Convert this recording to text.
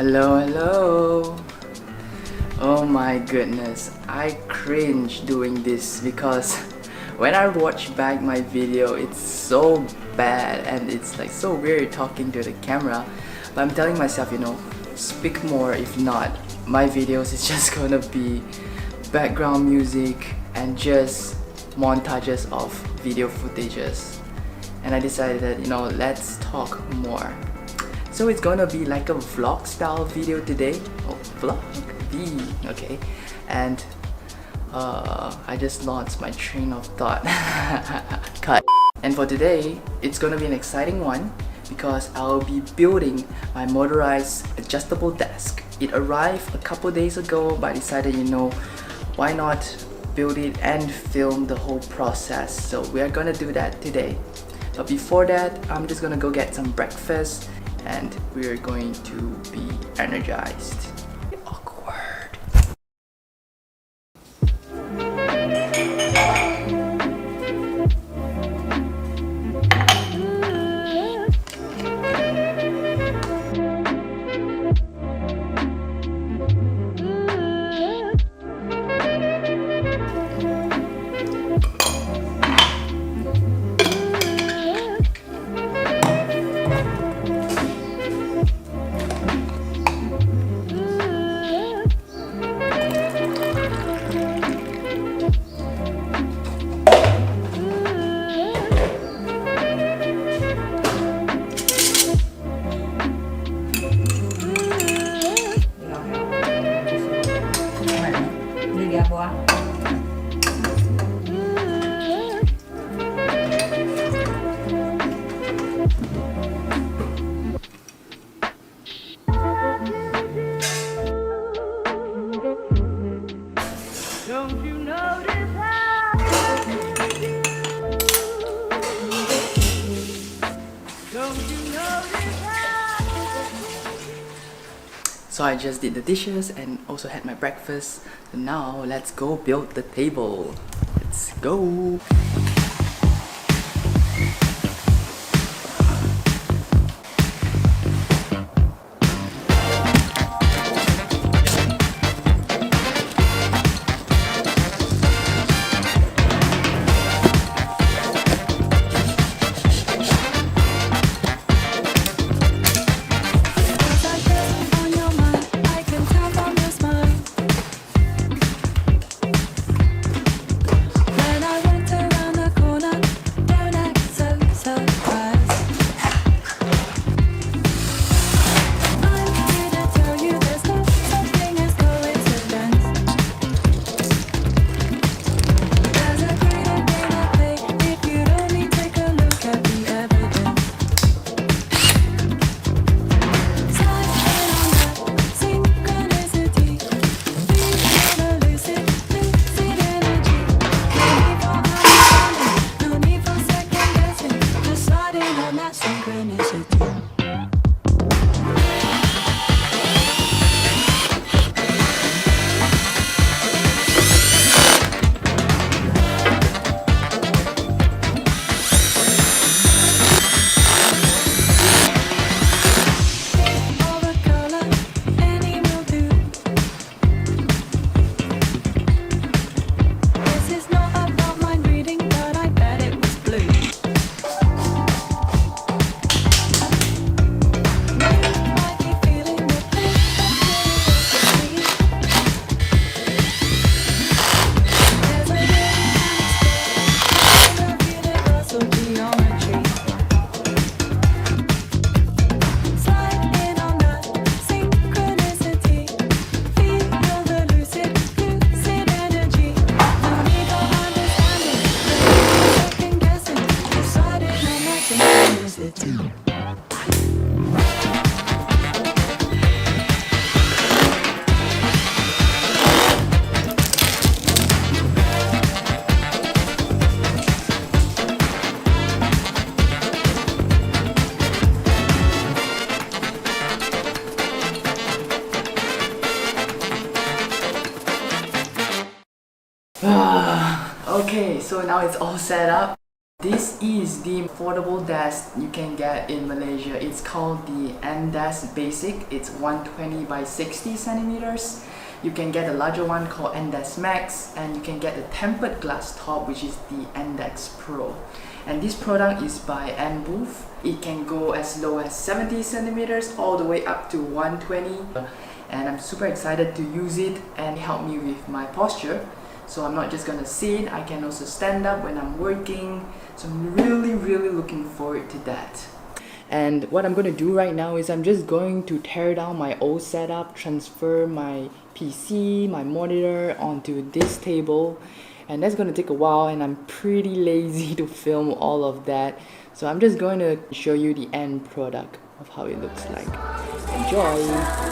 Hello. Oh my goodness, I cringe doing this because when I watch back my video, it's so bad and it's like so weird talking to the camera. But I'm telling myself, speak more. If not, my videos is just gonna be background music and just montages of video footages. And I decided that, let's talk more. So it's gonna be like a vlog style video today. Oh, vlog? Okay. And I just lost my train of thought. Cut. And for today, it's gonna be an exciting one because I'll be building my motorized adjustable desk. It arrived a couple days ago, but I decided, why not build it and film the whole process. So we are gonna do that today. But before that, I'm just gonna go get some breakfast and we're going to be energized. Awkward. So I just did the dishes and also had my breakfast. So now let's go build the table. Let's go. Okay, so now it's all set up. This is the affordable desk you can get in Malaysia. It's called the Endesk Basic. It's 120 by 60 centimeters. You can get a larger one called Endesk Max, and you can get a tempered glass top, which is the Endesk Pro. And this product is by Booth. It can go as low as 70 centimeters all the way up to 120. And I'm super excited to use it and help me with my posture. So I'm not just gonna sit, I can also stand up when I'm working. So I'm really looking forward to that. And what I'm gonna do right now is I'm just going to tear down my old setup, transfer my PC, my monitor onto this table. And that's gonna take a while, and I'm pretty lazy to film all of that. So I'm just going to show you the end product of how it looks like. Enjoy!